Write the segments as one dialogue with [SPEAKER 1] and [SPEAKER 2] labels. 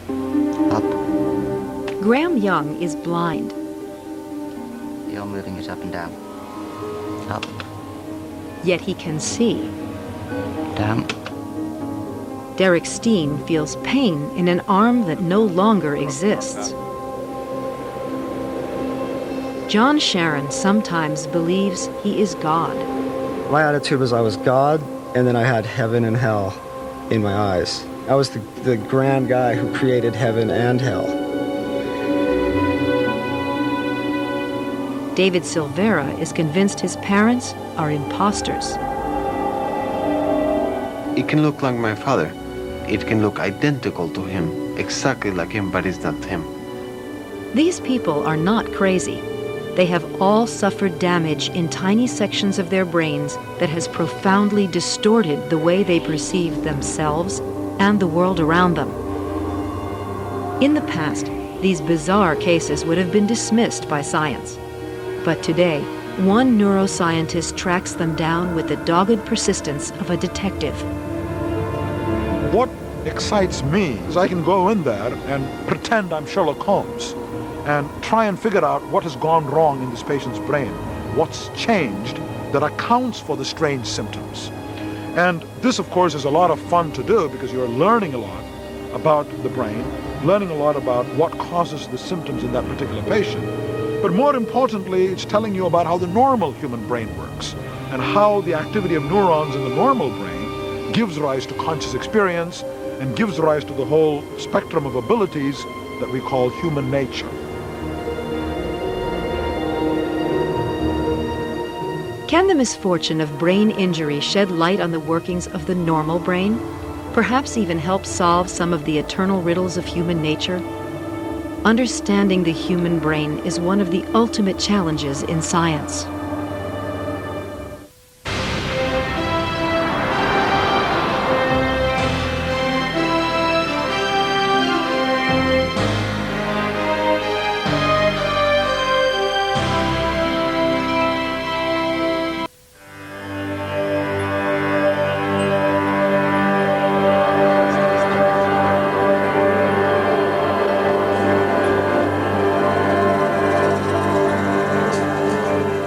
[SPEAKER 1] Up.
[SPEAKER 2] Graham Young is blind.
[SPEAKER 1] The arm moving is up and down. Up.
[SPEAKER 2] Yet he can see.
[SPEAKER 1] Down.
[SPEAKER 2] Derek Steen feels pain in an arm that no longer exists. John Sharon sometimes believes he is God.
[SPEAKER 3] My attitude was I was God, and then I had heaven and hell in my eyes. I was the grand guy who created heaven and hell.
[SPEAKER 2] David Silvera is convinced his parents are imposters.
[SPEAKER 4] It can look like my father. It can look identical to him, exactly like him, but it's not him.
[SPEAKER 2] These people are not crazy. They have all suffered damage in tiny sections of their brains that has profoundly distorted the way they perceive themselves and the world around them. In the past, these bizarre cases would have been dismissed by science. But today, one neuroscientist tracks them down with the dogged persistence of a detective.
[SPEAKER 5] What excites me is I can go in there and pretend I'm Sherlock Holmes and try and figure out what has gone wrong in this patient's brain, what's changed that accounts for the strange symptoms. And this, of course, is a lot of fun to do because you're learning a lot about the brain, learning a lot about what causes the symptoms in that particular patient. But more importantly, it's telling you about how the normal human brain works and how the activity of neurons in the normal brain gives rise to conscious experience and gives rise to the whole spectrum of abilities that we call human nature.
[SPEAKER 2] Can the misfortune of brain injury shed light on the workings of the normal brain? Perhaps even help solve some of the eternal riddles of human nature? Understanding the human brain is one of the ultimate challenges in science.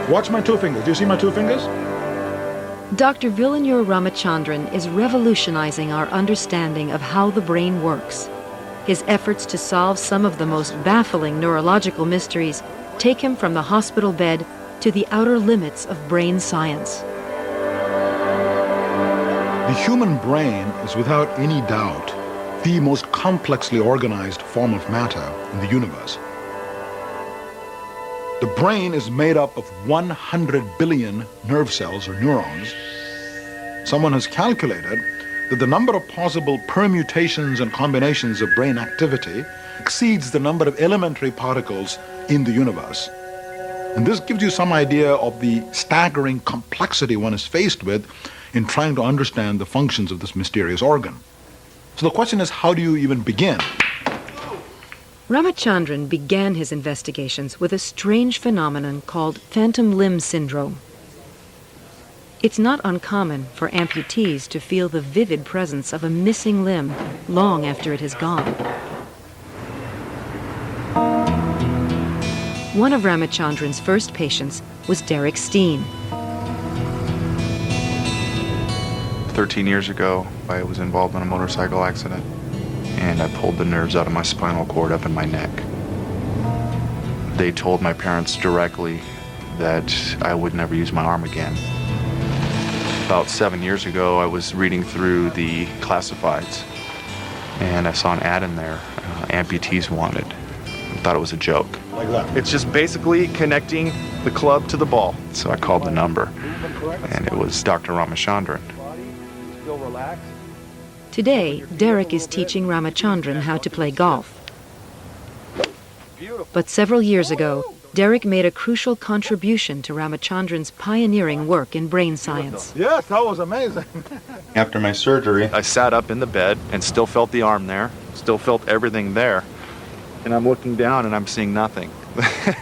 [SPEAKER 5] Watch my two fingers. Do you see my two fingers?
[SPEAKER 2] Dr. Vilanur Ramachandran is revolutionizing our understanding of how the brain works. His efforts to solve some of the most baffling neurological mysteries take him from the hospital bed to the outer limits of brain science.
[SPEAKER 5] The human brain is without any doubt the most complexly organized form of matter in the universe. The brain is made up of 100 billion nerve cells or neurons. Someone has calculated that the number of possible permutations and combinations of brain activity exceeds the number of elementary particles in the universe. And this gives you some idea of the staggering complexity one is faced with in trying to understand the functions of this mysterious organ. So the question is, how do you even begin?
[SPEAKER 2] Ramachandran began his investigations with a strange phenomenon called phantom limb syndrome. It's not uncommon for amputees to feel the vivid presence of a missing limb long after it has gone. One of Ramachandran's first patients was Derek Steen.
[SPEAKER 6] 13 years ago, I was involved in a motorcycle accident, and I pulled the nerves out of my spinal cord up in my neck. They told my parents directly that I would never use my arm again. About 7 years ago, I was reading through the classifieds, and I saw an ad in there, amputees wanted. I thought it was a joke.
[SPEAKER 5] Like that.
[SPEAKER 6] It's just basically connecting the club to the ball. So I called the number, and it was Dr. Ramachandran.
[SPEAKER 2] Today, Derek is teaching Ramachandran how to play golf. But several years ago, Derek made a crucial contribution to Ramachandran's pioneering work in brain science.
[SPEAKER 5] Yes, that was amazing.
[SPEAKER 6] After my surgery, I sat up in the bed and still felt the arm there, still felt everything there. And I'm looking down and I'm seeing nothing.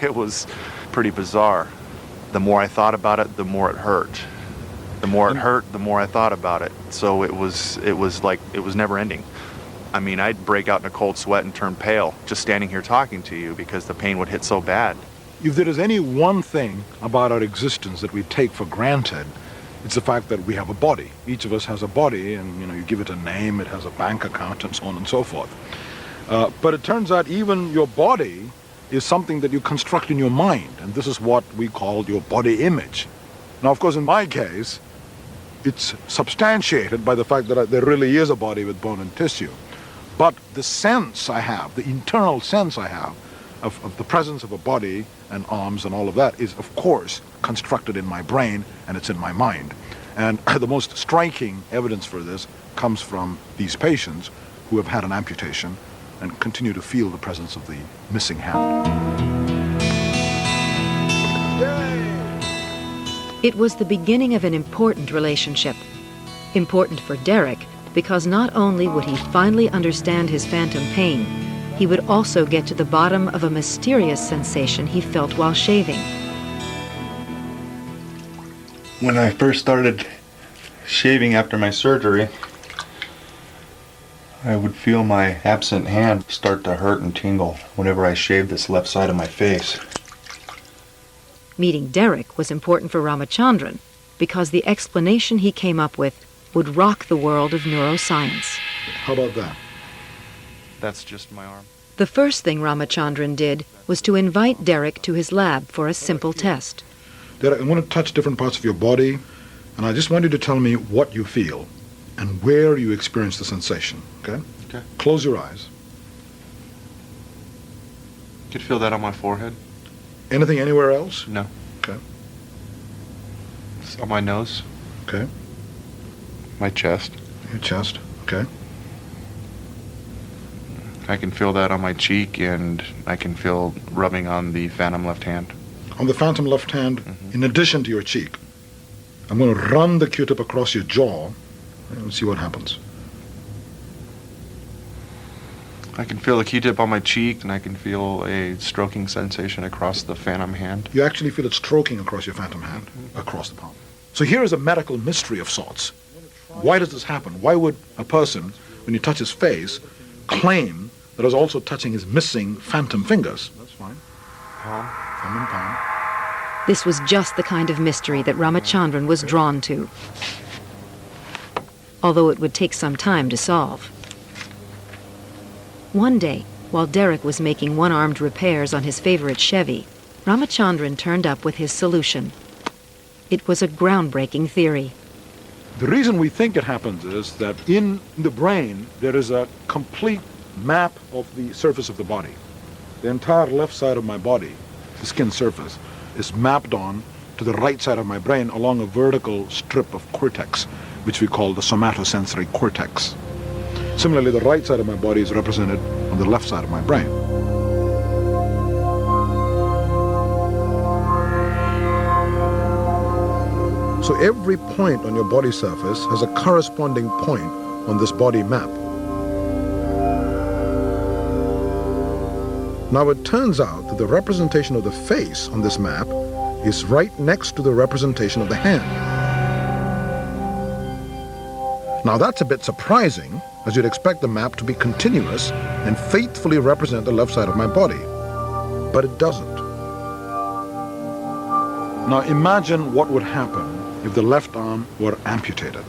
[SPEAKER 6] It was pretty bizarre. The more I thought about it, the more it hurt. The more it hurt, the more I thought about it. So it was like, it was never ending. I mean, I'd break out in a cold sweat and turn pale just standing here talking to you because the pain would hit so bad.
[SPEAKER 5] If there is any one thing about our existence that we take for granted, it's the fact that we have a body. Each of us has a body, and you give it a name, it has a bank account, and so on and so forth. But it turns out even your body is something that you construct in your mind, and this is what we call your body image. Now, of course, in my case, it's substantiated by the fact that there really is a body with bone and tissue. But the sense I have, the internal sense I have of the presence of a body and arms and all of that is, of course, constructed in my brain, and it's in my mind. And the most striking evidence for this comes from these patients who have had an amputation and continue to feel the presence of the missing hand.
[SPEAKER 2] It was the beginning of an important relationship. Important for Derek because not only would he finally understand his phantom pain, he would also get to the bottom of a mysterious sensation he felt while shaving.
[SPEAKER 6] When I first started shaving after my surgery, I would feel my absent hand start to hurt and tingle whenever I shaved this left side of my face.
[SPEAKER 2] Meeting Derek was important for Ramachandran because the explanation he came up with would rock the world of neuroscience.
[SPEAKER 5] How about that?
[SPEAKER 6] That's just my arm.
[SPEAKER 2] The first thing Ramachandran did was to invite Derek to his lab for a simple test.
[SPEAKER 5] Derek, I'm going to touch different parts of your body, and I just want you to tell me what you feel and where you experience the sensation, okay?
[SPEAKER 6] Okay.
[SPEAKER 5] Close your eyes.
[SPEAKER 6] You could feel that on my forehead?
[SPEAKER 5] Anything anywhere else?
[SPEAKER 6] No.
[SPEAKER 5] Okay.
[SPEAKER 6] It's on my nose,
[SPEAKER 5] Okay.
[SPEAKER 6] my chest.
[SPEAKER 5] Your chest. Okay.
[SPEAKER 6] I can feel that on my cheek, and I can feel rubbing on the phantom left hand.
[SPEAKER 5] On the phantom left hand, in addition to your cheek, I'm going to run the Q-tip across your jaw and see what happens.
[SPEAKER 6] I can feel a Q-tip on my cheek, and I can feel a stroking sensation across the phantom hand.
[SPEAKER 5] You actually feel it stroking across your phantom hand, across the palm. So here is a medical mystery of sorts. Why does this happen? Why would a person, when you touch his face, claim that is also touching his missing phantom fingers? That's fine. Palm, thumb and palm.
[SPEAKER 2] This was just the kind of mystery that Ramachandran was drawn to, although it would take some time to solve. One day, while Derek was making one-armed repairs on his favorite Chevy, Ramachandran turned up with his solution. It was a groundbreaking theory.
[SPEAKER 5] The reason we think it happens is that in the brain there is a complete map of the surface of the body. The entire left side of my body, the skin surface, is mapped on to the right side of my brain along a vertical strip of cortex, which we call the somatosensory cortex. Similarly, the right side of my body is represented on the left side of my brain. So every point on your body surface has a corresponding point on this body map. Now it turns out that the representation of the face on this map is right next to the representation of the hand. Now that's a bit surprising, as you'd expect the map to be continuous and faithfully represent the left side of my body. But it doesn't. Now imagine what would happen if the left arm were amputated.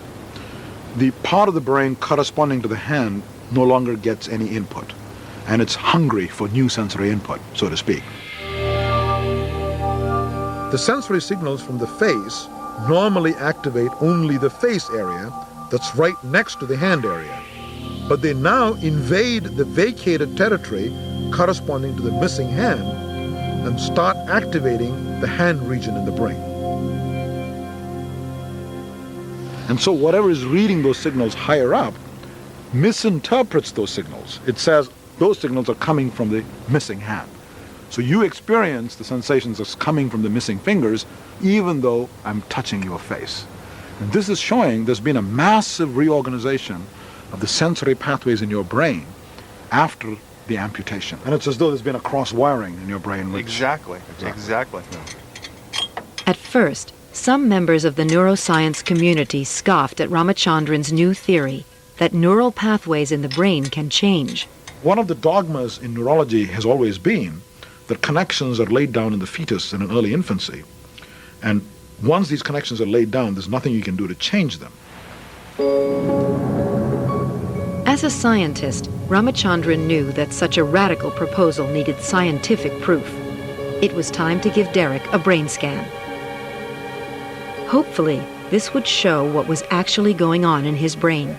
[SPEAKER 5] The part of the brain corresponding to the hand no longer gets any input, and it's hungry for new sensory input, so to speak. The sensory signals from the face normally activate only the face area that's right next to the hand area, but they now invade the vacated territory corresponding to the missing hand and start activating the hand region in the brain. And so whatever is reading those signals higher up misinterprets those signals. It says those signals are coming from the missing hand. So you experience the sensations that's coming from the missing fingers even though I'm touching your face. And this is showing there's been a massive reorganization of the sensory pathways in your brain after the amputation. And it's as though there's been a cross-wiring in your brain.
[SPEAKER 6] Exactly.
[SPEAKER 5] Yeah.
[SPEAKER 2] At first, some members of the neuroscience community scoffed at Ramachandran's new theory, that neural pathways in the brain can change.
[SPEAKER 5] One of the dogmas in neurology has always been that connections are laid down in the fetus in an early infancy. And once these connections are laid down, there's nothing you can do to change them.
[SPEAKER 2] As a scientist, Ramachandran knew that such a radical proposal needed scientific proof. It was time to give Derek a brain scan. Hopefully, this would show what was actually going on in his brain.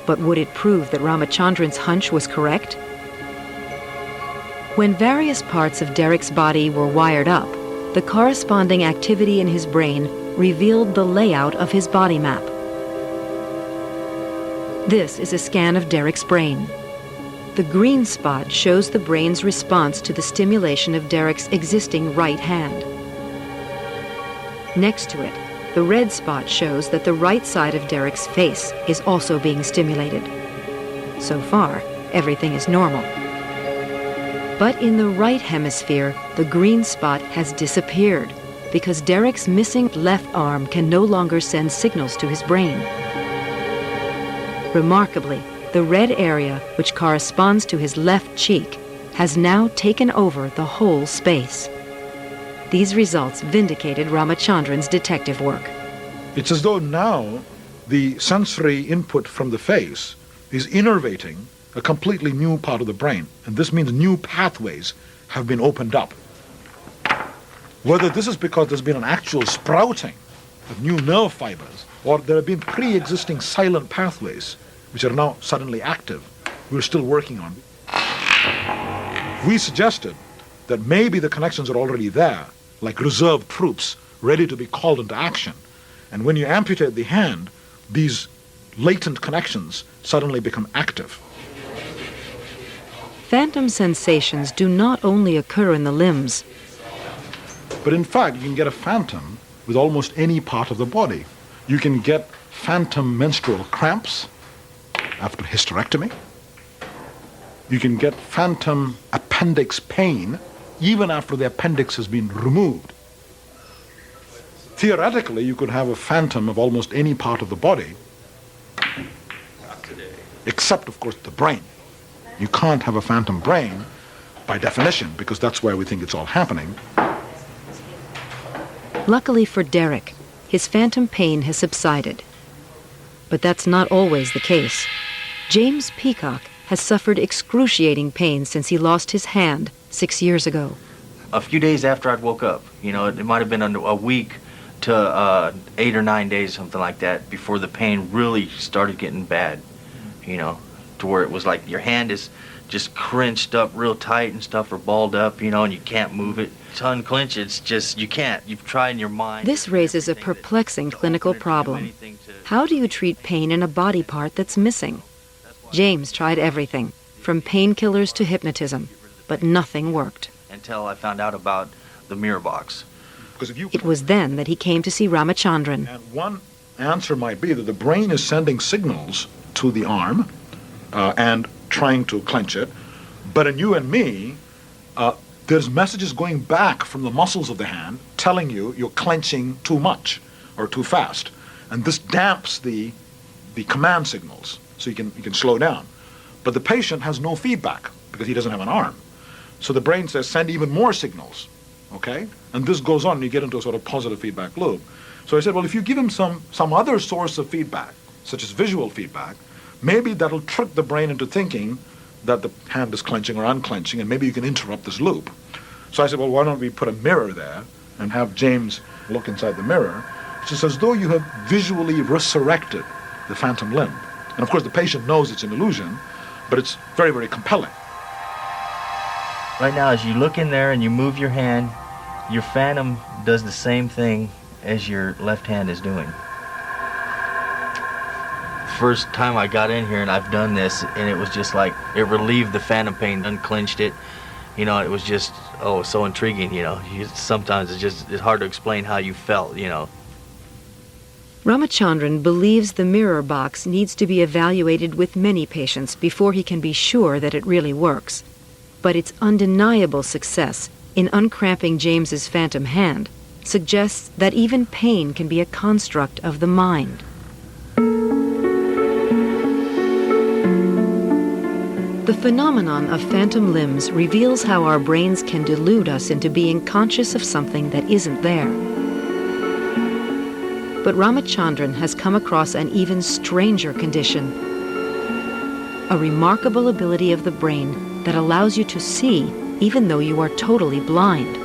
[SPEAKER 2] But would it prove that Ramachandran's hunch was correct? When various parts of Derek's body were wired up, the corresponding activity in his brain revealed the layout of his body map. This is a scan of Derek's brain. The green spot shows the brain's response to the stimulation of Derek's existing right hand. Next to it, the red spot shows that the right side of Derek's face is also being stimulated. So far, everything is normal. But in the right hemisphere, the green spot has disappeared because Derek's missing left arm can no longer send signals to his brain. Remarkably, the red area, which corresponds to his left cheek, has now taken over the whole space. These results vindicated Ramachandran's detective work.
[SPEAKER 5] It's as though now the sensory input from the face is innervating a completely new part of the brain. And this means new pathways have been opened up. Whether this is because there's been an actual sprouting of new nerve fibers, or there have been pre-existing silent pathways which are now suddenly active, we're still working on. We suggested that maybe the connections are already there, like reserve troops ready to be called into action. And when you amputate the hand, these latent connections suddenly become active.
[SPEAKER 2] Phantom sensations do not only occur in the limbs.
[SPEAKER 5] But in fact, you can get a phantom with almost any part of the body. You can get phantom menstrual cramps after hysterectomy. You can get phantom appendix pain even after the appendix has been removed. Theoretically, you could have a phantom of almost any part of the body, except, of course, the brain. You can't have a phantom brain by definition, because that's where we think it's all happening.
[SPEAKER 2] Luckily for Derek, his phantom pain has subsided. But that's not always the case. James Peacock has suffered excruciating pain since he lost his hand 6 years ago.
[SPEAKER 7] A few days after I'd woke up, it might have been a week to 8 or 9 days, something like that, before the pain really started getting bad, to where it was like your hand is just crunched up real tight and stuff, or balled up, and you can't move it. To unclench it, it's just, you can't. You've tried in your mind.
[SPEAKER 2] This raises a perplexing clinical problem. How do you treat pain in a body part that's missing? James tried everything, from painkillers to hypnotism, but nothing worked.
[SPEAKER 7] Until I found out about the mirror box.
[SPEAKER 2] It was then that he came to see Ramachandran.
[SPEAKER 5] And one answer might be that the brain is sending signals to the arm and trying to clench it. But in you and me, there's messages going back from the muscles of the hand telling you you're clenching too much or too fast. And this damps the command signals, so you can slow down. But the patient has no feedback because he doesn't have an arm. So the brain says, send even more signals, okay? And this goes on, and you get into a sort of positive feedback loop. So I said, well, if you give him some other source of feedback, such as visual feedback, maybe that'll trick the brain into thinking that the hand is clenching or unclenching, and maybe you can interrupt this loop. So I said, well, why don't we put a mirror there and have James look inside the mirror? It's just as though you have visually resurrected the phantom limb. And of course, the patient knows it's an illusion, but it's very, very compelling.
[SPEAKER 7] Right now, as you look in there and you move your hand, your phantom does the same thing as your left hand is doing. First time I got in here and I've done this, and it was just like, it relieved the phantom pain, unclenched it. It was just, so intriguing, Sometimes it's hard to explain how you felt,
[SPEAKER 2] Ramachandran believes the mirror box needs to be evaluated with many patients before he can be sure that it really works. But its undeniable success in uncramping James's phantom hand suggests that even pain can be a construct of the mind. The phenomenon of phantom limbs reveals how our brains can delude us into being conscious of something that isn't there. But Ramachandran has come across an even stranger condition, a remarkable ability of the brain that allows you to see even though you are totally blind.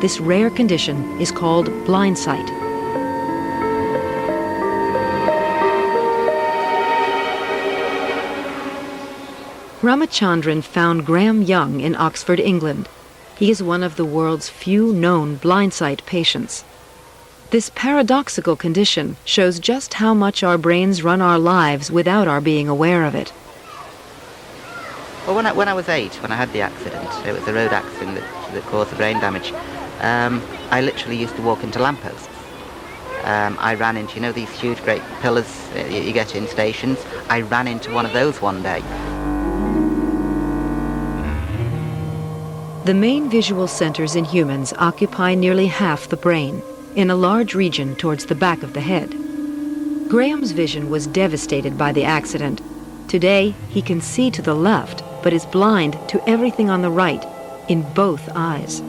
[SPEAKER 2] This rare condition is called blind sight. Ramachandran found Graham Young in Oxford, England. He is one of the world's few known blind sight patients. This paradoxical condition shows just how much our brains run our lives without our being aware of it.
[SPEAKER 1] Well, when I was 8, when I had the accident, it was a road accident that caused the brain damage, I literally used to walk into lampposts. I ran into, these huge great pillars you get in stations. I ran into one of those one day.
[SPEAKER 2] The main visual centers in humans occupy nearly half the brain, in a large region towards the back of the head. Graham's vision was devastated by the accident. Today, he can see to the left, but is blind to everything on the right, in both eyes.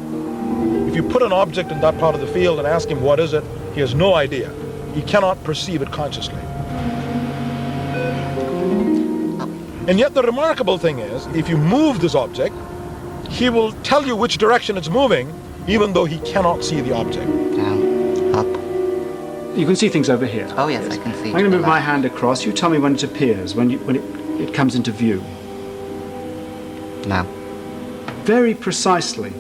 [SPEAKER 5] If you put an object in that part of the field and ask him what is it, he has no idea. He cannot perceive it consciously. And yet the remarkable thing is, if you move this object, he will tell you which direction it's moving, even though he cannot see the object.
[SPEAKER 1] Down, up.
[SPEAKER 8] You can see things over here.
[SPEAKER 1] Oh yes, I can see.
[SPEAKER 8] I'm going to move my hand across. You tell me when it appears, when it comes into view.
[SPEAKER 1] Now.
[SPEAKER 8] Very precisely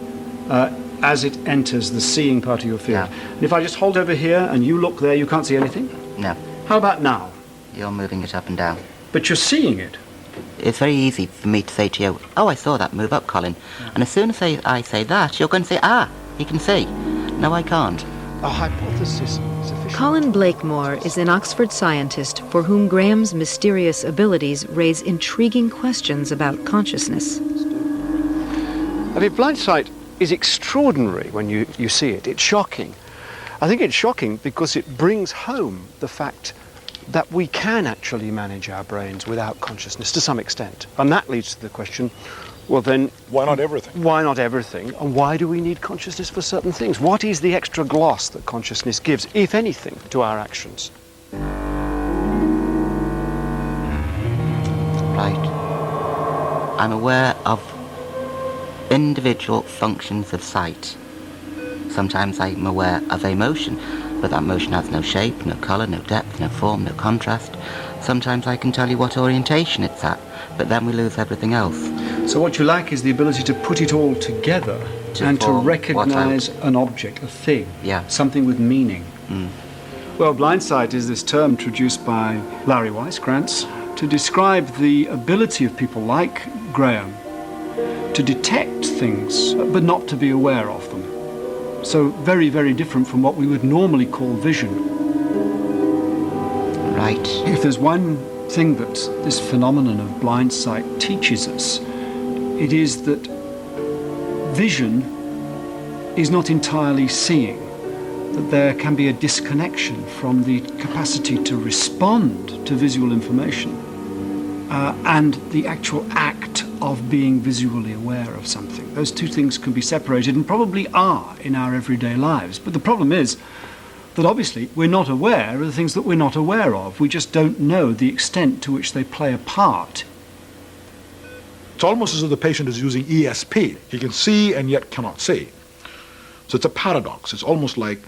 [SPEAKER 8] as it enters the seeing part of your field.
[SPEAKER 1] Yeah.
[SPEAKER 8] And if I just hold over here and you look there, you can't see anything?
[SPEAKER 1] No.
[SPEAKER 8] How about now?
[SPEAKER 1] You're moving it up and down.
[SPEAKER 8] But you're seeing it.
[SPEAKER 1] It's very easy for me to say to you, oh, I saw that move up, Colin. Yeah. And as soon as I say that, you're going to say, ah, he can see. No, I can't.
[SPEAKER 8] A hypothesis is efficient.
[SPEAKER 2] Colin Blakemore is an Oxford scientist for whom Graham's mysterious abilities raise intriguing questions about consciousness.
[SPEAKER 8] I mean, blind sight is extraordinary when you see it. It's shocking. I think it's shocking because it brings home the fact that we can actually manage our brains without consciousness to some extent. And that leads to the question, well then...
[SPEAKER 5] Why not everything?
[SPEAKER 8] Why not everything? And why do we need consciousness for certain things? What is the extra gloss that consciousness gives, if anything, to our actions?
[SPEAKER 1] Right. I'm aware of individual functions of sight. Sometimes I'm aware of a motion, but that motion has no shape, no colour, no depth, no form, no contrast. Sometimes I can tell you what orientation it's at, but then we lose everything else.
[SPEAKER 8] So what you lack is the ability to put it all together and to recognise an object, a thing, something with meaning.
[SPEAKER 1] Mm.
[SPEAKER 8] Well, blind sight is this term introduced by Larry Weisskranz to describe the ability of people like Graham to detect things, but not to be aware of them. So very, very different from what we would normally call vision.
[SPEAKER 1] Right.
[SPEAKER 8] If there's one thing that this phenomenon of blind sight teaches us, it is that vision is not entirely seeing, that there can be a disconnection from the capacity to respond to visual information and the actual act of being visually aware of something. Those two things can be separated and probably are in our everyday lives. But the problem is that obviously we're not aware of the things that we're not aware of. We just don't know the extent to which they play a part.
[SPEAKER 5] It's almost as if the patient is using ESP. He can see and yet cannot see. So it's a paradox. It's almost like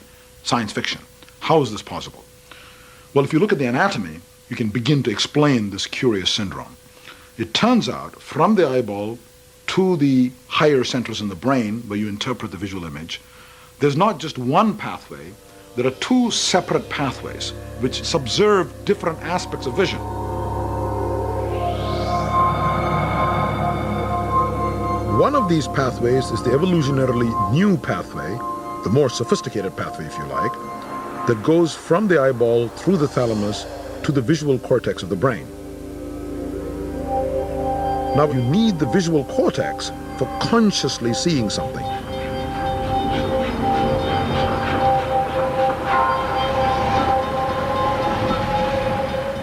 [SPEAKER 5] science fiction. How is this possible? Well, if you look at the anatomy, you can begin to explain this curious syndrome. It turns out from the eyeball to the higher centers in the brain where you interpret the visual image, there's not just one pathway, there are two separate pathways which subserve different aspects of vision. One of these pathways is the evolutionarily new pathway, the more sophisticated pathway if you like, that goes from the eyeball through the thalamus to the visual cortex of the brain. Now you need the visual cortex for consciously seeing something.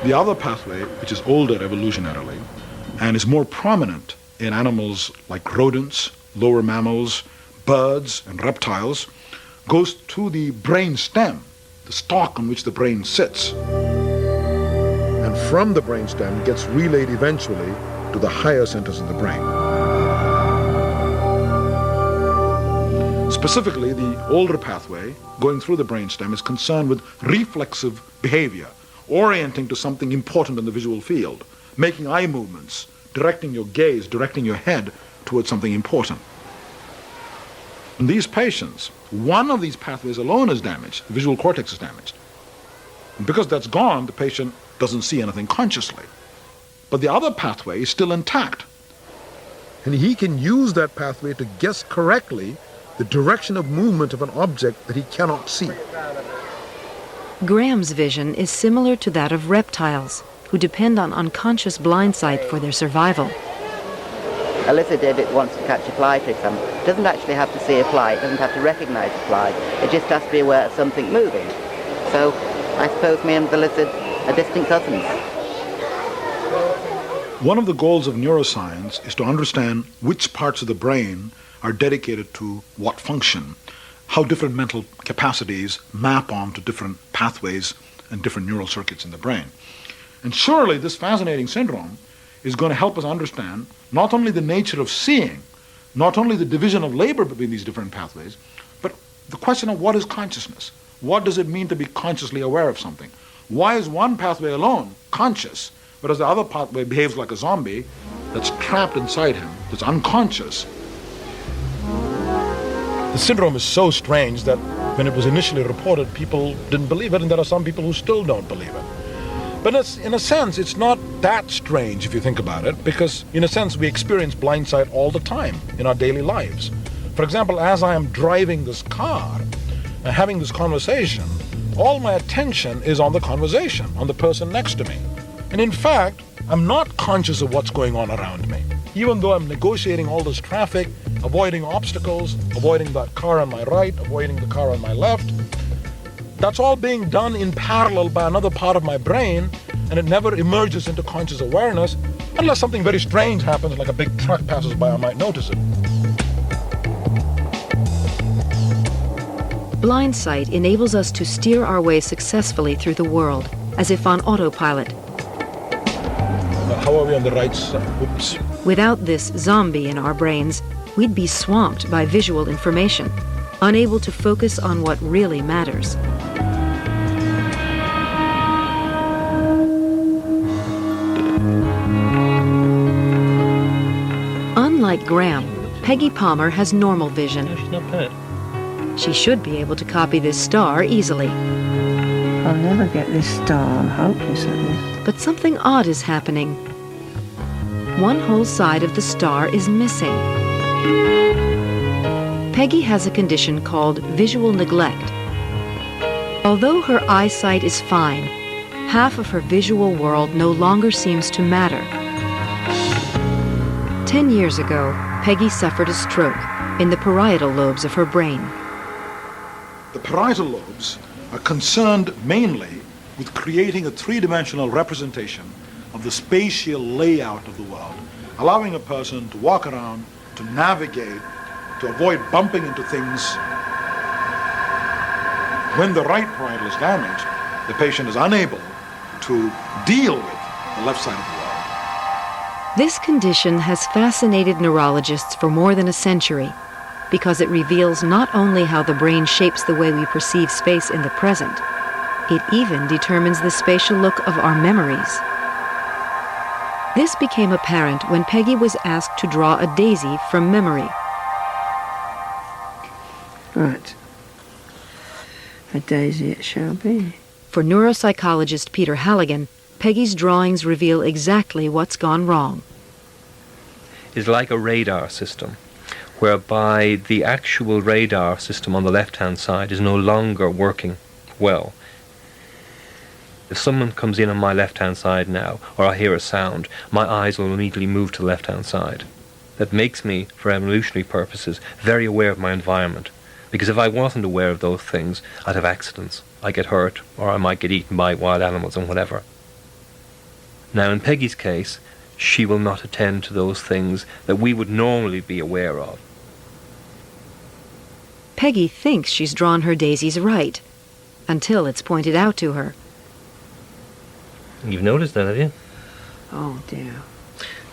[SPEAKER 5] The other pathway, which is older evolutionarily, and is more prominent in animals like rodents, lower mammals, birds, and reptiles, goes to the brain stem, the stalk on which the brain sits. And from the brain stem gets relayed eventually to the higher centers in the brain. Specifically, the older pathway going through the brain stem is concerned with reflexive behavior, orienting to something important in the visual field, making eye movements, directing your gaze, directing your head towards something important. In these patients, one of these pathways alone is damaged, the visual cortex is damaged. And because that's gone, the patient doesn't see anything consciously. But the other pathway is still intact. And he can use that pathway to guess correctly the direction of movement of an object that he cannot see.
[SPEAKER 2] Graham's vision is similar to that of reptiles, who depend on unconscious blind sight for their survival.
[SPEAKER 1] A lizard, if it wants to catch a fly, for example, doesn't actually have to see a fly, it doesn't have to recognize a fly, it just has to be aware of something moving. So I suppose me and the lizard are distant cousins.
[SPEAKER 5] One of the goals of neuroscience is to understand which parts of the brain are dedicated to what function, how different mental capacities map onto different pathways and different neural circuits in the brain. And surely this fascinating syndrome is going to help us understand not only the nature of seeing, not only the division of labor between these different pathways, but the question of what is consciousness? What does it mean to be consciously aware of something? Why is one pathway alone conscious, whereas the other pathway behaves like a zombie that's trapped inside him, that's unconscious? The syndrome is so strange that when it was initially reported, people didn't believe it, and there are some people who still don't believe it. But in a sense, it's not that strange if you think about it, because in a sense, we experience blind sight all the time in our daily lives. For example, as I am driving this car and having this conversation, all my attention is on the conversation, on the person next to me. And in fact, I'm not conscious of what's going on around me. Even though I'm negotiating all this traffic, avoiding obstacles, avoiding that car on my right, avoiding the car on my left, that's all being done in parallel by another part of my brain, and it never emerges into conscious awareness unless something very strange happens, like a big truck passes by, I might notice it.
[SPEAKER 2] Blind sight enables us to steer our way successfully through the world, as if on autopilot.
[SPEAKER 5] How are we on the right side? Oops.
[SPEAKER 2] Without this zombie in our brains, we'd be swamped by visual information, unable to focus on what really matters. Unlike Graham, Peggy Palmer has normal vision.
[SPEAKER 9] No, she's not bad.
[SPEAKER 2] She should be able to copy this star easily.
[SPEAKER 10] I'll never get this star. I'm hopeless at this.
[SPEAKER 2] But something odd is happening. One whole side of the star is missing. Peggy has a condition called visual neglect. Although her eyesight is fine, half of her visual world no longer seems to matter. 10 years ago, Peggy suffered a stroke in the parietal lobes of her brain.
[SPEAKER 5] The parietal lobes are concerned mainly with creating a three-dimensional representation of the spatial layout of the world, allowing a person to walk around, to navigate, to avoid bumping into things. When the right parietal is damaged, the patient is unable to deal with the left side of the world.
[SPEAKER 2] This condition has fascinated neurologists for more than a century because it reveals not only how the brain shapes the way we perceive space in the present, it even determines the spatial look of our memories. This became apparent when Peggy was asked to draw a daisy from memory.
[SPEAKER 10] Right. A daisy it shall be.
[SPEAKER 2] For neuropsychologist Peter Halligan, Peggy's drawings reveal exactly what's gone wrong.
[SPEAKER 9] It's like a radar system, whereby the actual radar system on the left-hand side is no longer working well. If someone comes in on my left-hand side now, or I hear a sound, my eyes will immediately move to the left-hand side. That makes me, for evolutionary purposes, very aware of my environment. Because if I wasn't aware of those things, I'd have accidents. I'd get hurt, or I might get eaten by wild animals and whatever. Now, in Peggy's case, she will not attend to those things that we would normally be aware of.
[SPEAKER 2] Peggy thinks she's drawn her daisies right, until it's pointed out to her.
[SPEAKER 9] You've noticed that, have you?
[SPEAKER 10] Oh dear.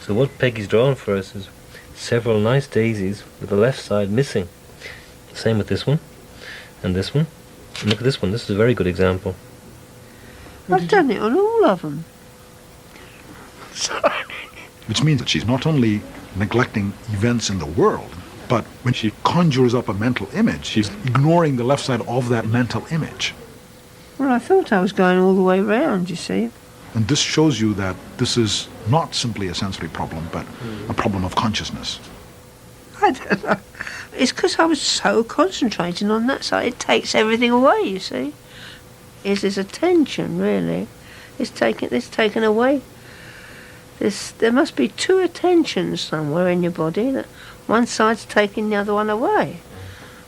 [SPEAKER 9] So what Peggy's drawn for us is several nice daisies with the left side missing. Same with this one, and this one. And look at this one, this is a very good example.
[SPEAKER 10] I've done it on all of them.
[SPEAKER 5] Which means that she's not only neglecting events in the world, but when she conjures up a mental image, she's ignoring the left side of that mental image.
[SPEAKER 10] Well, I thought I was going all the way round, you see.
[SPEAKER 5] And this shows you that this is not simply a sensory problem, but a problem of consciousness.
[SPEAKER 10] I don't know. It's because I was so concentrating on that side. It takes everything away, you see. It's this attention, really. It's taken away. There must be two attentions somewhere in your body. That one side's taking the other one away.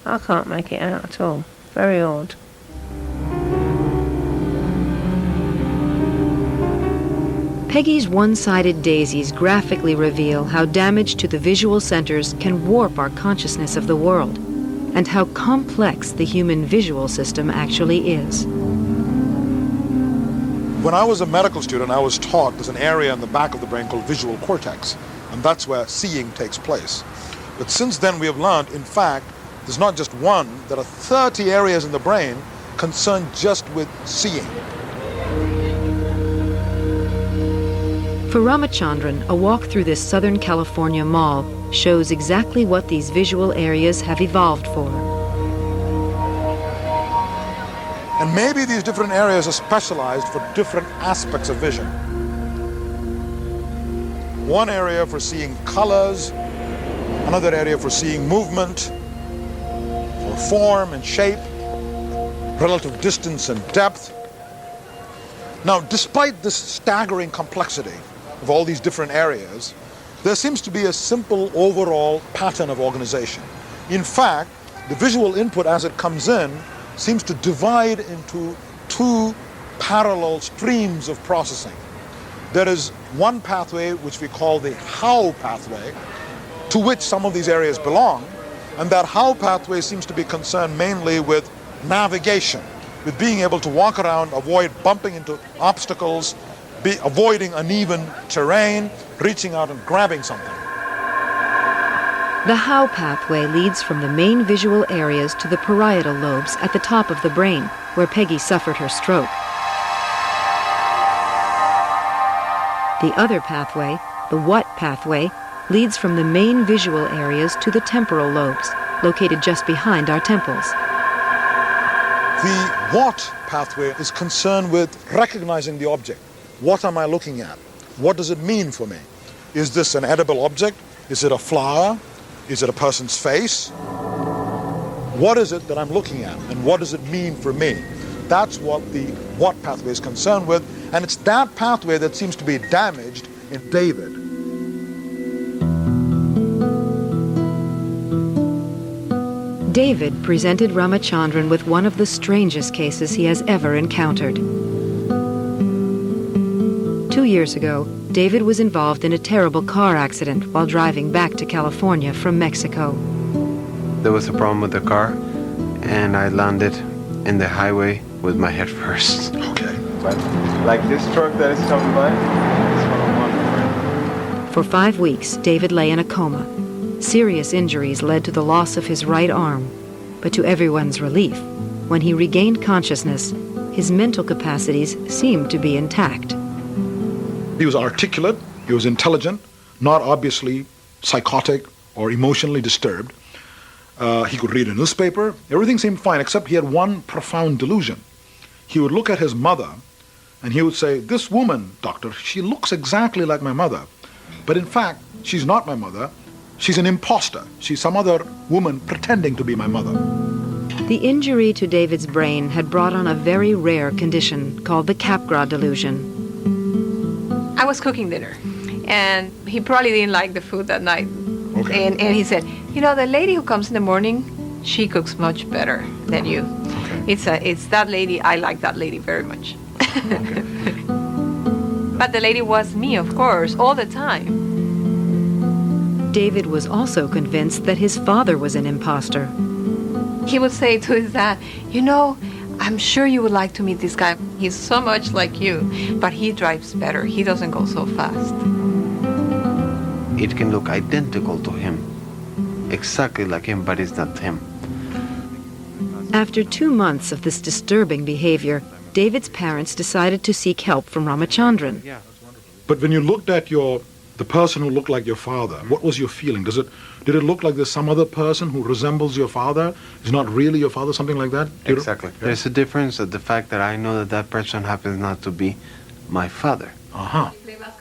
[SPEAKER 10] I can't make it out at all. Very odd.
[SPEAKER 2] Peggy's one-sided daisies graphically reveal how damage to the visual centers can warp our consciousness of the world, and how complex the human visual system actually is.
[SPEAKER 5] When I was a medical student, I was taught there's an area in the back of the brain called visual cortex, and that's where seeing takes place. But since then we have learned, in fact, there's not just one, there are 30 areas in the brain concerned just with seeing.
[SPEAKER 2] For Ramachandran, a walk through this Southern California mall shows exactly what these visual areas have evolved for.
[SPEAKER 5] And maybe these different areas are specialized for different aspects of vision. One area for seeing colors, another area for seeing movement, for form and shape, relative distance and depth. Now, despite this staggering complexity of all these different areas, there seems to be a simple overall pattern of organization. In fact, the visual input as it comes in seems to divide into two parallel streams of processing. There is one pathway which we call the how pathway, to which some of these areas belong, and that how pathway seems to be concerned mainly with navigation, with being able to walk around, avoid bumping into obstacles, avoiding uneven terrain, reaching out and grabbing something.
[SPEAKER 2] The how pathway leads from the main visual areas to the parietal lobes at the top of the brain, where Peggy suffered her stroke. The other pathway, the what pathway, leads from the main visual areas to the temporal lobes, located just behind our temples.
[SPEAKER 5] The what pathway is concerned with recognizing the object. What am I looking at? What does it mean for me? Is this an edible object? Is it a flower? Is it a person's face? What is it that I'm looking at, and what does it mean for me? That's what the what pathway is concerned with, and it's that pathway that seems to be damaged in David.
[SPEAKER 2] David presented Ramachandran with one of the strangest cases he has ever encountered. 2 years ago, David was involved in a terrible car accident while driving back to California from Mexico.
[SPEAKER 4] There was a problem with the car, and I landed in the highway with my head first.
[SPEAKER 5] Okay.
[SPEAKER 4] But like this truck that is coming by, it's what I'm wondering.
[SPEAKER 2] For 5 weeks, David lay in a coma. Serious injuries led to the loss of his right arm, but to everyone's relief, when he regained consciousness, his mental capacities seemed to be intact.
[SPEAKER 5] He was articulate, he was intelligent, not obviously psychotic or emotionally disturbed. He could read a newspaper. Everything seemed fine, except he had one profound delusion. He would look at his mother, and he would say, "This woman, doctor, she looks exactly like my mother. But in fact, she's not my mother. She's an imposter. She's some other woman pretending to be my mother."
[SPEAKER 2] The injury to David's brain had brought on a very rare condition called the Capgras delusion.
[SPEAKER 11] I was cooking dinner, and he probably didn't like the food that night.
[SPEAKER 5] Okay.
[SPEAKER 11] And he said, "You know, the lady who comes in the morning, she cooks much better than you.
[SPEAKER 5] Okay.
[SPEAKER 11] It's that lady. I like that lady very much."
[SPEAKER 5] Okay.
[SPEAKER 11] But the lady was me, of course, all the time.
[SPEAKER 2] David was also convinced that his father was an imposter.
[SPEAKER 11] He would say to his dad, you know, I'm sure you would like to meet this guy. He's so much like you, but he drives better. He doesn't go so fast.
[SPEAKER 4] It can look identical to him, exactly like him, but it's not him.
[SPEAKER 2] After 2 months of this disturbing behavior, David's parents decided to seek help from Ramachandran.
[SPEAKER 5] But when you looked at the person who looked like your father, what was your feeling? Did it look like there's some other person who resembles your father, is not really your father, something like that?
[SPEAKER 4] Exactly. There's a difference at the fact that I know that that person happens not to be my father.
[SPEAKER 5] Uh-huh.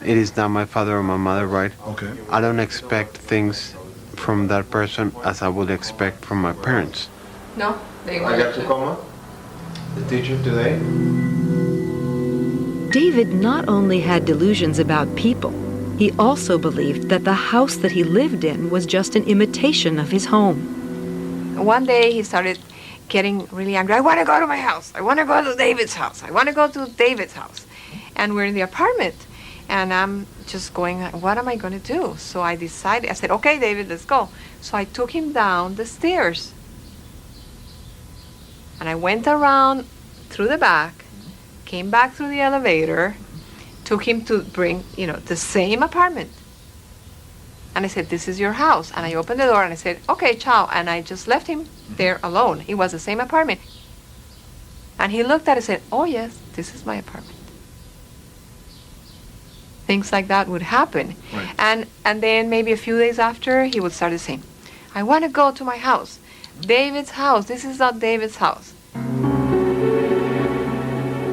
[SPEAKER 4] It is not my father or my mother, right?
[SPEAKER 5] Okay.
[SPEAKER 4] I don't expect things from that person as I would expect from my parents.
[SPEAKER 11] No, they
[SPEAKER 4] I got to come, the teacher today.
[SPEAKER 2] David not only had delusions about people, he also believed that the house that he lived in was just an imitation of his home.
[SPEAKER 11] One day he started getting really angry. I want to go to my house. I want to go to David's house. I want to go to David's house. And we're in the apartment. And I'm just going, what am I going to do? So I decided, I said, okay, David, let's go. So I took him down the stairs. And I went around through the back, came back through the elevator, took him to bring, the same apartment. And I said, this is your house. And I opened the door and I said, okay, ciao. And I just left him there alone. It was the same apartment. And he looked at it and said, oh yes, this is my apartment. Things like that would happen.
[SPEAKER 5] Right.
[SPEAKER 11] And then maybe a few days after, he would start the same. I want to go to my house. David's house. This is not David's house.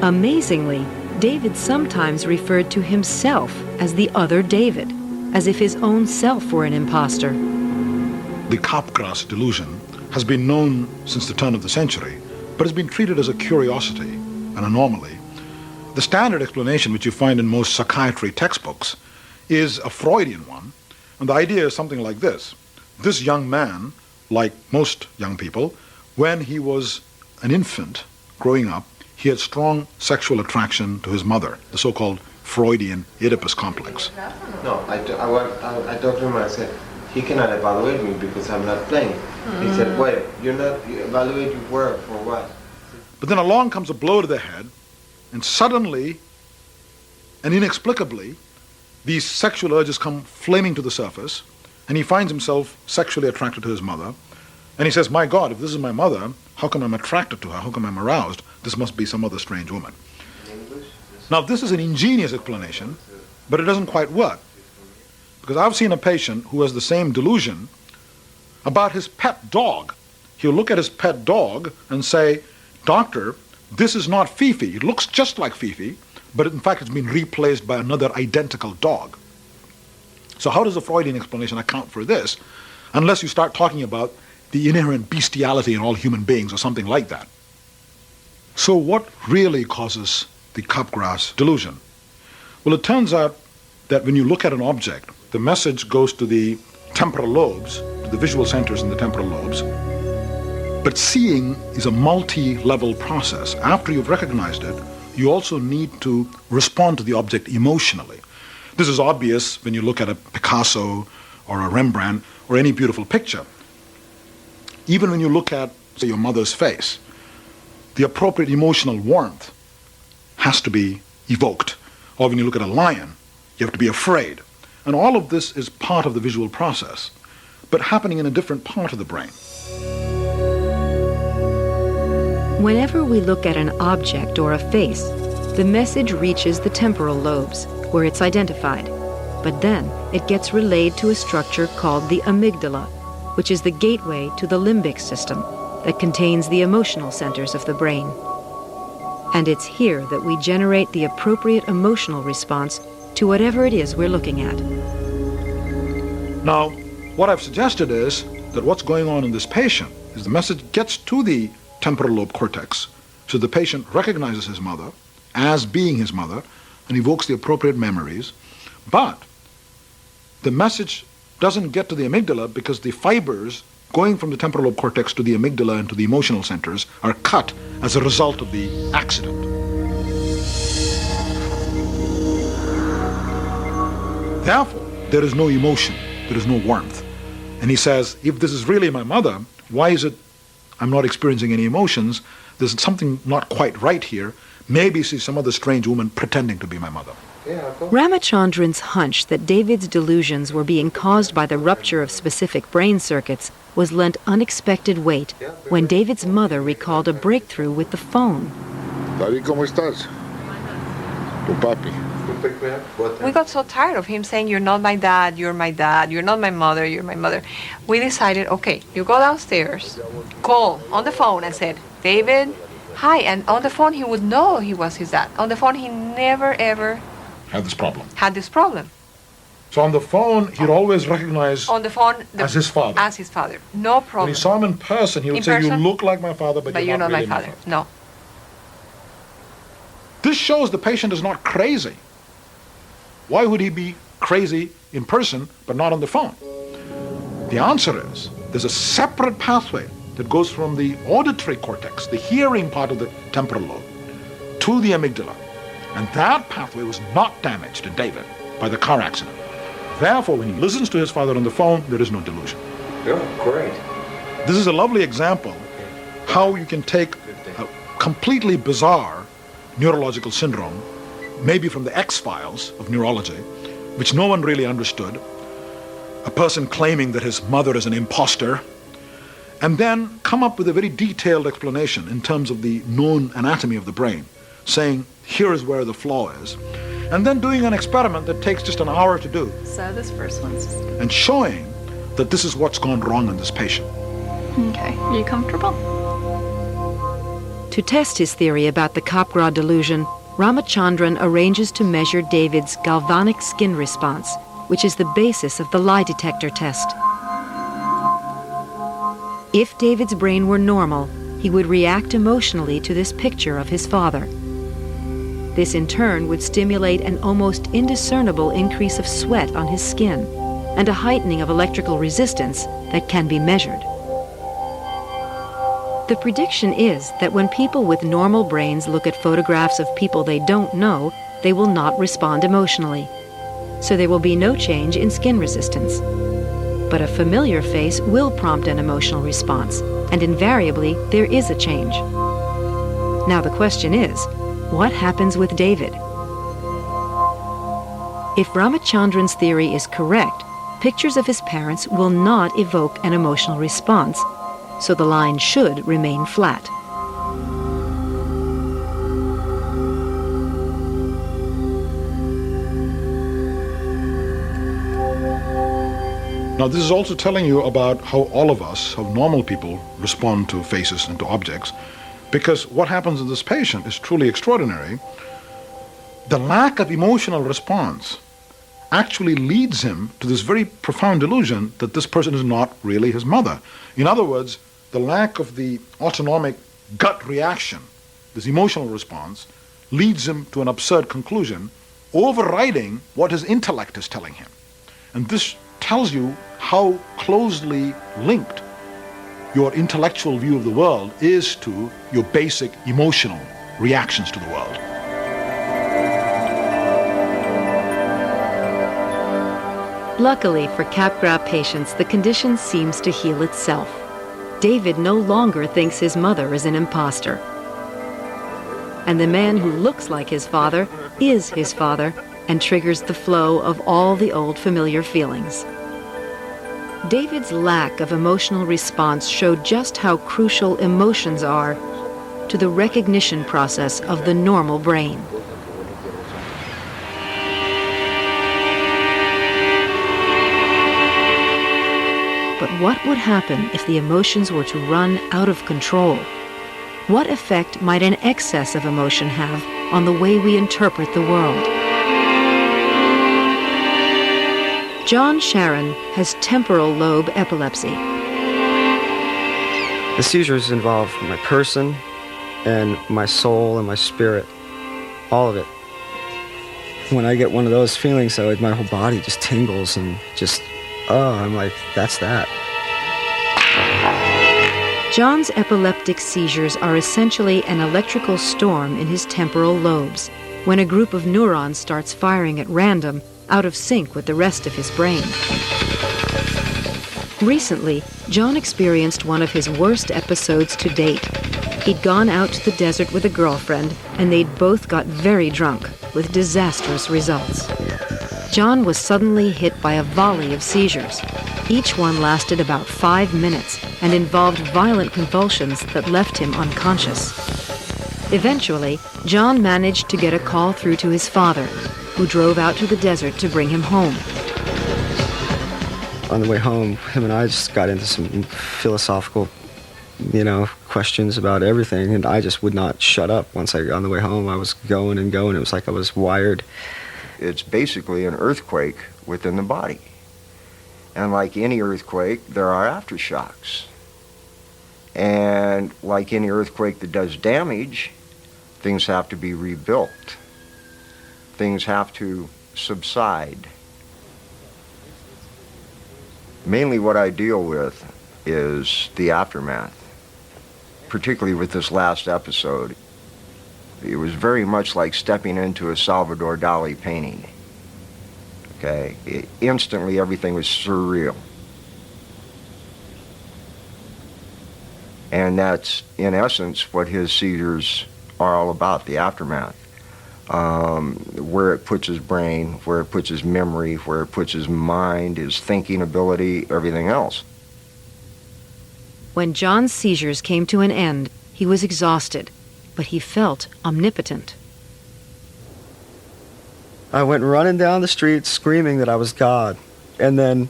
[SPEAKER 2] Amazingly, David sometimes referred to himself as the other David, as if his own self were an imposter.
[SPEAKER 5] The Capgras delusion has been known since the turn of the century, but has been treated as a curiosity, an anomaly. The standard explanation, which you find in most psychiatry textbooks, is a Freudian one, and the idea is something like this. This young man, like most young people, when he was an infant growing up, he had strong sexual attraction to his mother, the so-called Freudian Oedipus complex.
[SPEAKER 4] No, I talked to him and I said, he cannot evaluate me because I'm not playing. He said, wait, you evaluate your work for what?
[SPEAKER 5] But then along comes a blow to the head, and suddenly and inexplicably, these sexual urges come flaming to the surface, and he finds himself sexually attracted to his mother. And he says, my God, if this is my mother, how come I'm attracted to her? How come I'm aroused? This must be some other strange woman. Now, this is an ingenious explanation, but it doesn't quite work. Because I've seen a patient who has the same delusion about his pet dog. He'll look at his pet dog and say, doctor, this is not Fifi. It looks just like Fifi, but in fact it's been replaced by another identical dog. So how does the Freudian explanation account for this? Unless you start talking about the inherent bestiality in all human beings or something like that. So what really causes the Capgras delusion? Well, it turns out that when you look at an object, the message goes to the temporal lobes, to the visual centers in the temporal lobes. But seeing is a multi-level process. After you've recognized it, you also need to respond to the object emotionally. This is obvious when you look at a Picasso or a Rembrandt or any beautiful picture. Even when you look at, say, your mother's face, the appropriate emotional warmth has to be evoked. Or when you look at a lion, you have to be afraid. And all of this is part of the visual process, but happening in a different part of the brain.
[SPEAKER 2] Whenever we look at an object or a face, the message reaches the temporal lobes, where it's identified. But then it gets relayed to a structure called the amygdala, which is the gateway to the limbic system that contains the emotional centers of the brain. And it's here that we generate the appropriate emotional response to whatever it is we're looking at.
[SPEAKER 5] Now, what I've suggested is that what's going on in this patient is the message gets to the temporal lobe cortex, so the patient recognizes his mother as being his mother and evokes the appropriate memories, but the message doesn't get to the amygdala because the fibers going from the temporal lobe cortex to the amygdala and to the emotional centers are cut as a result of the accident. Therefore, there is no emotion, there is no warmth. And he says, if this is really my mother, why is it I'm not experiencing any emotions? There's something not quite right here. Maybe she's some other strange woman pretending to be my mother.
[SPEAKER 2] Ramachandran's hunch that David's delusions were being caused by the rupture of specific brain circuits was lent unexpected weight when David's mother recalled a breakthrough with the phone.
[SPEAKER 12] David, ¿cómo estás? Tu papi.
[SPEAKER 11] We got so tired of him saying, you're not my dad, you're not my mother, you're my mother. We decided, okay, you go downstairs, call on the phone and said, David, hi. And on the phone he would know he was his dad. On the phone he never ever
[SPEAKER 5] Had this problem. So on the phone, he'd always recognize
[SPEAKER 11] on the phone
[SPEAKER 5] as his father.
[SPEAKER 11] As his father, no problem.
[SPEAKER 5] When he saw him in person, he would say, you look like my father, but you're not really my father.
[SPEAKER 11] No.
[SPEAKER 5] This shows the patient is not crazy. Why would he be crazy in person, but not on the phone? The answer is, there's a separate pathway that goes from the auditory cortex, the hearing part of the temporal lobe, to the amygdala. And that pathway was not damaged in David by the car accident. Therefore, when he listens to his father on the phone, there is no delusion.
[SPEAKER 4] Yeah, great.
[SPEAKER 5] This is a lovely example how you can take a completely bizarre neurological syndrome, maybe from the X-files of neurology, which no one really understood, a person claiming that his mother is an imposter, and then come up with a very detailed explanation in terms of the known anatomy of the brain, saying, here is where the flaw is, and then doing an experiment that takes just an hour to do.
[SPEAKER 13] So this first one's...
[SPEAKER 5] And showing that this is what's gone wrong in this patient.
[SPEAKER 13] Okay, are you comfortable?
[SPEAKER 2] To test his theory about the Capgras delusion, Ramachandran arranges to measure David's galvanic skin response, which is the basis of the lie detector test. If David's brain were normal, he would react emotionally to this picture of his father. This in turn would stimulate an almost indiscernible increase of sweat on his skin and a heightening of electrical resistance that can be measured. The prediction is that when people with normal brains look at photographs of people they don't know, they will not respond emotionally. So there will be no change in skin resistance. But a familiar face will prompt an emotional response, and invariably there is a change. Now the question is, what happens with David? If Ramachandran's theory is correct, pictures of his parents will not evoke an emotional response, so the line should remain flat.
[SPEAKER 5] Now this is also telling you about how all of us, how normal people, respond to faces and to objects, because what happens in this patient is truly extraordinary. The lack of emotional response actually leads him to this very profound delusion that this person is not really his mother. In other words, the lack of the autonomic gut reaction, this emotional response, leads him to an absurd conclusion, overriding what his intellect is telling him. And this tells you how closely linked your intellectual view of the world is to your basic emotional reactions to the world.
[SPEAKER 2] Luckily for Capgras patients, the condition seems to heal itself. David no longer thinks his mother is an imposter. And the man who looks like his father is his father and triggers the flow of all the old familiar feelings. David's lack of emotional response showed just how crucial emotions are to the recognition process of the normal brain. But what would happen if the emotions were to run out of control? What effect might an excess of emotion have on the way we interpret the world? John Sharon has temporal lobe epilepsy.
[SPEAKER 3] The seizures involve my person and my soul and my spirit, all of it. When I get one of those feelings, my whole body just tingles and just, I'm like, that's that.
[SPEAKER 2] John's epileptic seizures are essentially an electrical storm in his temporal lobes. When a group of neurons starts firing at random, out of sync with the rest of his brain. Recently, John experienced one of his worst episodes to date. He'd gone out to the desert with a girlfriend, and they'd both got very drunk, with disastrous results. John was suddenly hit by a volley of seizures. Each one lasted about 5 minutes and involved violent convulsions that left him unconscious. Eventually, John managed to get a call through to his father, who drove out to the desert to bring him home.
[SPEAKER 3] On the way home, him and I just got into some philosophical, questions about everything, and I just would not shut up. Once on the way home, I was going and going. It was like I was wired.
[SPEAKER 14] It's basically an earthquake within the body. And like any earthquake, there are aftershocks. And like any earthquake that does damage, things have to be rebuilt. Things have to subside. Mainly what I deal with is the aftermath, particularly with this last episode. It was very much like stepping into a Salvador Dali painting. Okay, instantly everything was surreal. And that's, in essence, what his seizures are all about, the aftermath. Where it puts his brain, where it puts his memory, where it puts his mind, his thinking ability, everything else.
[SPEAKER 2] When John's seizures came to an end, he was exhausted, but he felt omnipotent.
[SPEAKER 3] I went running down the street screaming that I was God. And then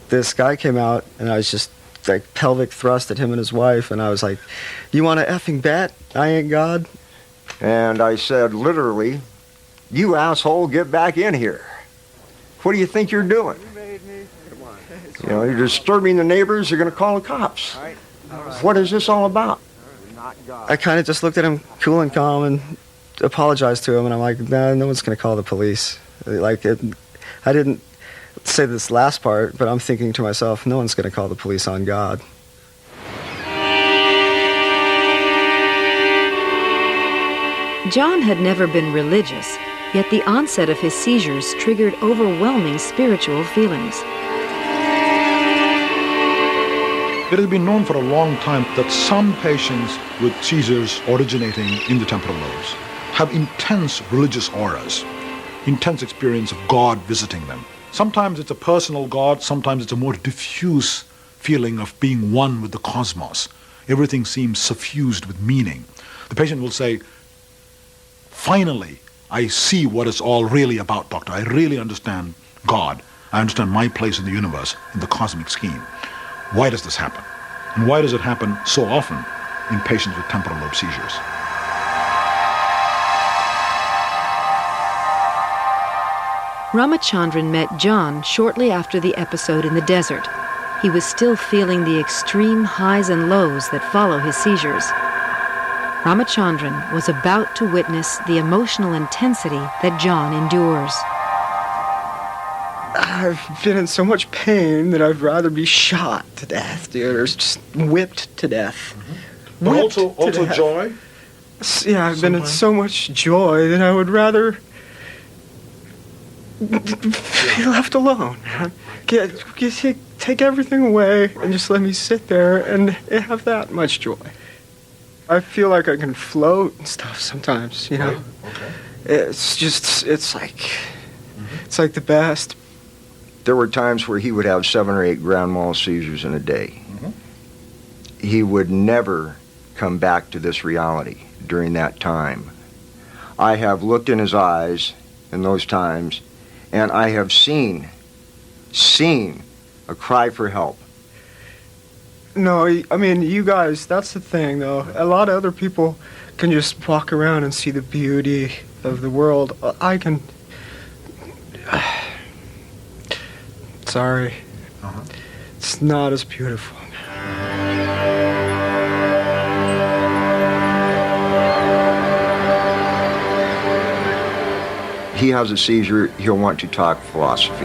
[SPEAKER 3] this guy came out, and I was just like pelvic thrust at him and his wife, and I was like, "You want to effing bet I ain't God?"
[SPEAKER 14] And I said, literally, "You asshole, get back in here. What do you think you're doing? You're disturbing the neighbors, you're going to call the cops. What is this all about?"
[SPEAKER 3] I kind of just looked at him cool and calm and apologized to him, and I'm like, "Nah, no one's going to call the police." I didn't say this last part, but I'm thinking to myself, no one's going to call the police on God.
[SPEAKER 2] John had never been religious, yet the onset of his seizures triggered overwhelming spiritual feelings.
[SPEAKER 5] It has been known for a long time that some patients with seizures originating in the temporal lobes have intense religious auras, intense experience of God visiting them. Sometimes it's a personal God, sometimes it's a more diffuse feeling of being one with the cosmos. Everything seems suffused with meaning. The patient will say, "Finally, I see what it's all really about, doctor. I really understand God. I understand my place in the universe, in the cosmic scheme. Why does this happen? And why does it happen so often in patients with temporal lobe seizures?"
[SPEAKER 2] Ramachandran met John shortly after the episode in the desert. He was still feeling the extreme highs and lows that follow his seizures. Ramachandran was about to witness the emotional intensity that John endures.
[SPEAKER 3] I've been in so much pain that I'd rather be shot to death, dude, or just whipped to death.
[SPEAKER 5] But also joy?
[SPEAKER 3] Yeah, I've been in so much joy that I would rather be left alone. Take everything away and just let me sit there and have that much joy. I feel like I can float and stuff sometimes,
[SPEAKER 5] Right. Okay.
[SPEAKER 3] It's like the best.
[SPEAKER 14] There were times where he would have 7 or 8 grand mal seizures in a day.
[SPEAKER 5] Mm-hmm.
[SPEAKER 14] He would never come back to this reality during that time. I have looked in his eyes in those times, and I have seen a cry for help.
[SPEAKER 3] No, I mean, you guys, that's the thing, though. A lot of other people can just walk around and see the beauty of the world. I can... Sorry.
[SPEAKER 5] Uh-huh.
[SPEAKER 3] It's not as beautiful.
[SPEAKER 14] He has a seizure, he'll want to talk philosophy.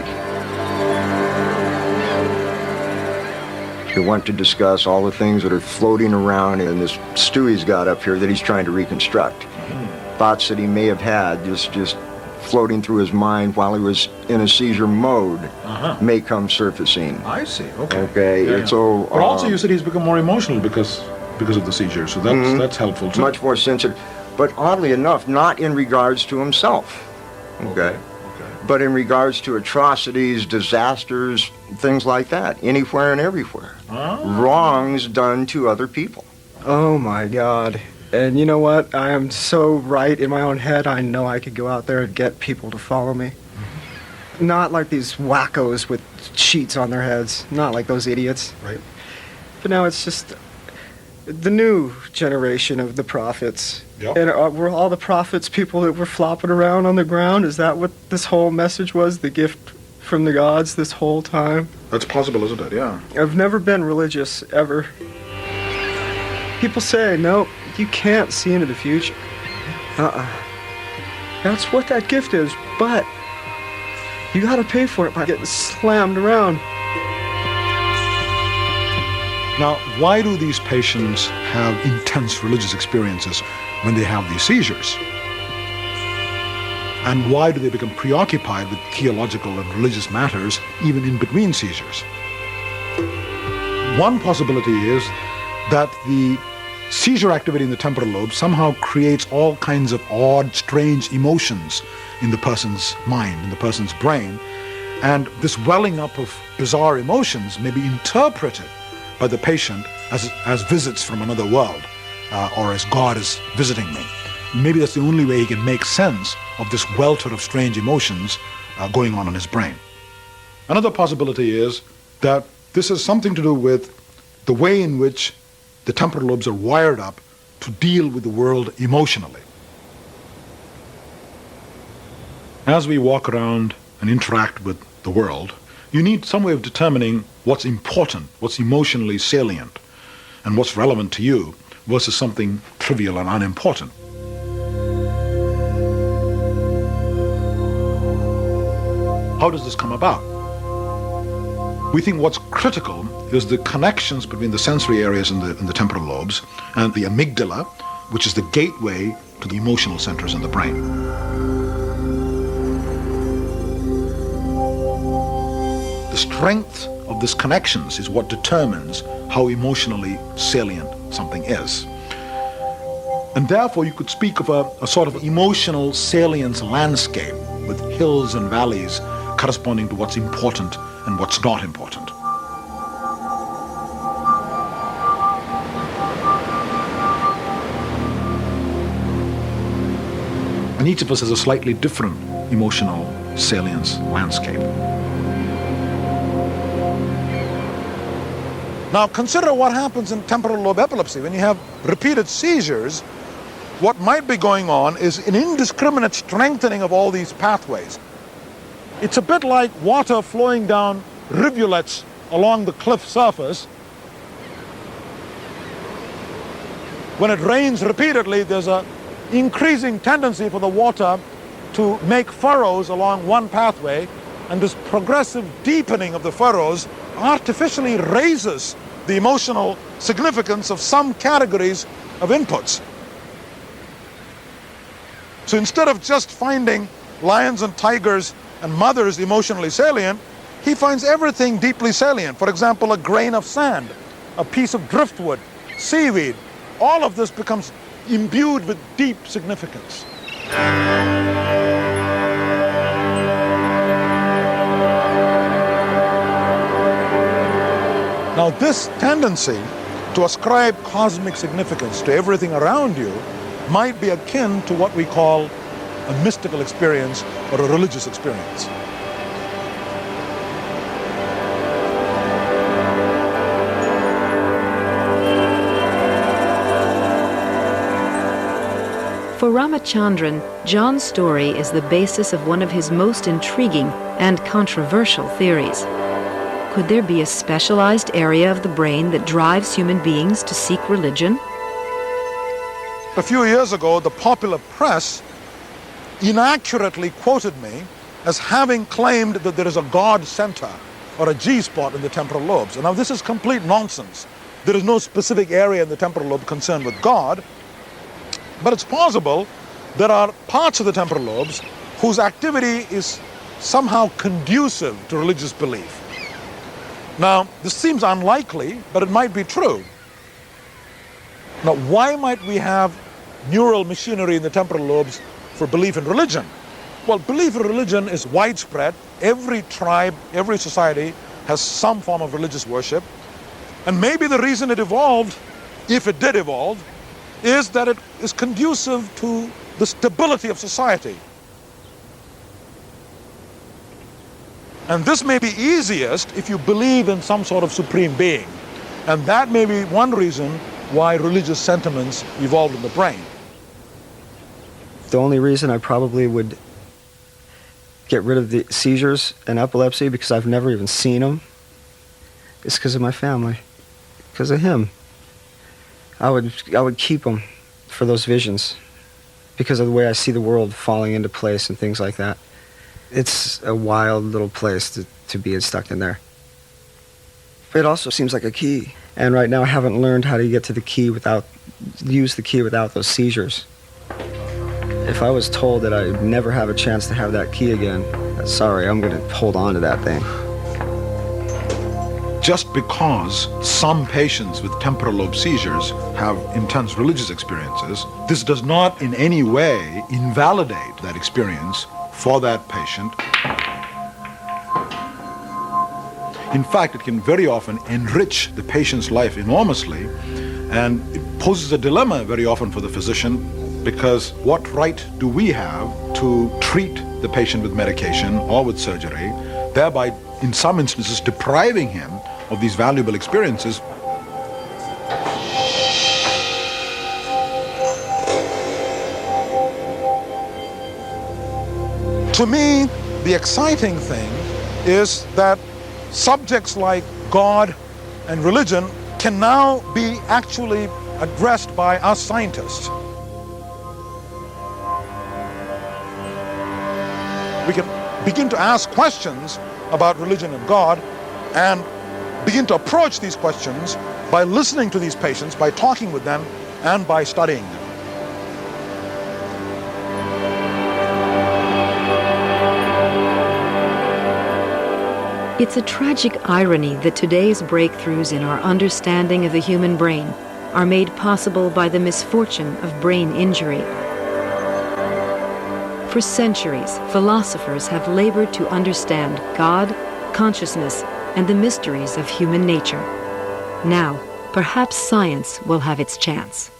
[SPEAKER 14] He'll want to discuss all the things that are floating around in this stew he's got up here that he's trying to reconstruct. Thoughts that he may have had just floating through his mind while he was in a seizure mode may come surfacing.
[SPEAKER 5] I see. Okay.
[SPEAKER 14] Okay.
[SPEAKER 5] Yeah, yeah.
[SPEAKER 14] So,
[SPEAKER 5] but also, you said he's become more emotional because of the seizure, so that's helpful too.
[SPEAKER 14] Much more sensitive, but oddly enough, not in regards to himself. Okay. But in regards to atrocities, disasters, things like that, anywhere and everywhere. Wrongs done to other people.
[SPEAKER 3] Oh my God. And you know what? I am so right in my own head. I know I could go out there and get people to follow me. Not like these wackos with sheets on their heads. Not like those idiots.
[SPEAKER 5] Right.
[SPEAKER 3] But now it's just the new generation of the prophets.
[SPEAKER 5] Yep.
[SPEAKER 3] And were all the prophets people that were flopping around on the ground? Is that what this whole message was? The gift from the gods this whole time?
[SPEAKER 5] That's possible, isn't it? Yeah.
[SPEAKER 3] I've never been religious, ever. People say, no, you can't see into the future. That's what that gift is, but you gotta pay for it by getting slammed around.
[SPEAKER 5] Now, why do these patients have intense religious experiences when they have these seizures? And why do they become preoccupied with theological and religious matters even in between seizures? One possibility is that the seizure activity in the temporal lobe somehow creates all kinds of odd, strange emotions in the person's mind, in the person's brain, and this welling up of bizarre emotions may be interpreted by the patient as visits from another world, or as God is visiting me. Maybe that's the only way he can make sense of this welter of strange emotions going on in his brain. Another possibility is that this has something to do with the way in which the temporal lobes are wired up to deal with the world emotionally. As we walk around and interact with the world, you need some way of determining what's important, what's emotionally salient, and what's relevant to you versus something trivial and unimportant. How does this come about? We think what's critical is the connections between the sensory areas in the temporal lobes and the amygdala, which is the gateway to the emotional centers in the brain. The strength of these connections is what determines how emotionally salient something is. And therefore you could speak of a sort of emotional salience landscape with hills and valleys corresponding to what's important and what's not important. And each of us has a slightly different emotional salience landscape. Now consider what happens in temporal lobe epilepsy. When you have repeated seizures, what might be going on is an indiscriminate strengthening of all these pathways. It's a bit like water flowing down rivulets along the cliff surface. When it rains repeatedly, there's an increasing tendency for the water to make furrows along one pathway, and this progressive deepening of the furrows artificially raises the emotional significance of some categories of inputs. So instead of just finding lions and tigers and mothers emotionally salient, he finds everything deeply salient. For example, a grain of sand, a piece of driftwood, seaweed. All of this becomes imbued with deep significance. Now, this tendency to ascribe cosmic significance to everything around you might be akin to what we call a mystical experience or a religious experience.
[SPEAKER 2] For Ramachandran, John's story is the basis of one of his most intriguing and controversial theories. Could there be a specialized area of the brain that drives human beings to seek religion?
[SPEAKER 5] A few years ago, the popular press inaccurately quoted me as having claimed that there is a God center or a G-spot in the temporal lobes. And now this is complete nonsense. There is no specific area in the temporal lobe concerned with God, but it's possible there are parts of the temporal lobes whose activity is somehow conducive to religious belief. Now, this seems unlikely, but it might be true. Now, why might we have neural machinery in the temporal lobes for belief in religion? Well, belief in religion is widespread. Every tribe, every society has some form of religious worship. And maybe the reason it evolved, if it did evolve, is that it is conducive to the stability of society. And this may be easiest if you believe in some sort of supreme being. And that may be one reason why religious sentiments evolved in the brain.
[SPEAKER 3] The only reason I probably would get rid of the seizures and epilepsy, because I've never even seen them, is because of my family, because of him. I would keep them for those visions, because of the way I see the world falling into place and things like that. It's a wild little place to be stuck in there. It also seems like a key, and right now I haven't learned how to get to the key use the key without those seizures. If I was told that I'd never have a chance to have that key again, sorry, I'm going to hold on to that thing.
[SPEAKER 5] Just because some patients with temporal lobe seizures have intense religious experiences, this does not in any way invalidate that experience for that patient. In fact, it can very often enrich the patient's life enormously, and it poses a dilemma very often for the physician, because what right do we have to treat the patient with medication or with surgery, thereby in some instances depriving him of these valuable experiences? To me, the exciting thing is that subjects like God and religion can now be actually addressed by us scientists. We can begin to ask questions about religion and God and begin to approach these questions by listening to these patients, by talking with them, and by studying them.
[SPEAKER 2] It's a tragic irony that today's breakthroughs in our understanding of the human brain are made possible by the misfortune of brain injury. For centuries, philosophers have labored to understand God, consciousness, and the mysteries of human nature. Now, perhaps science will have its chance.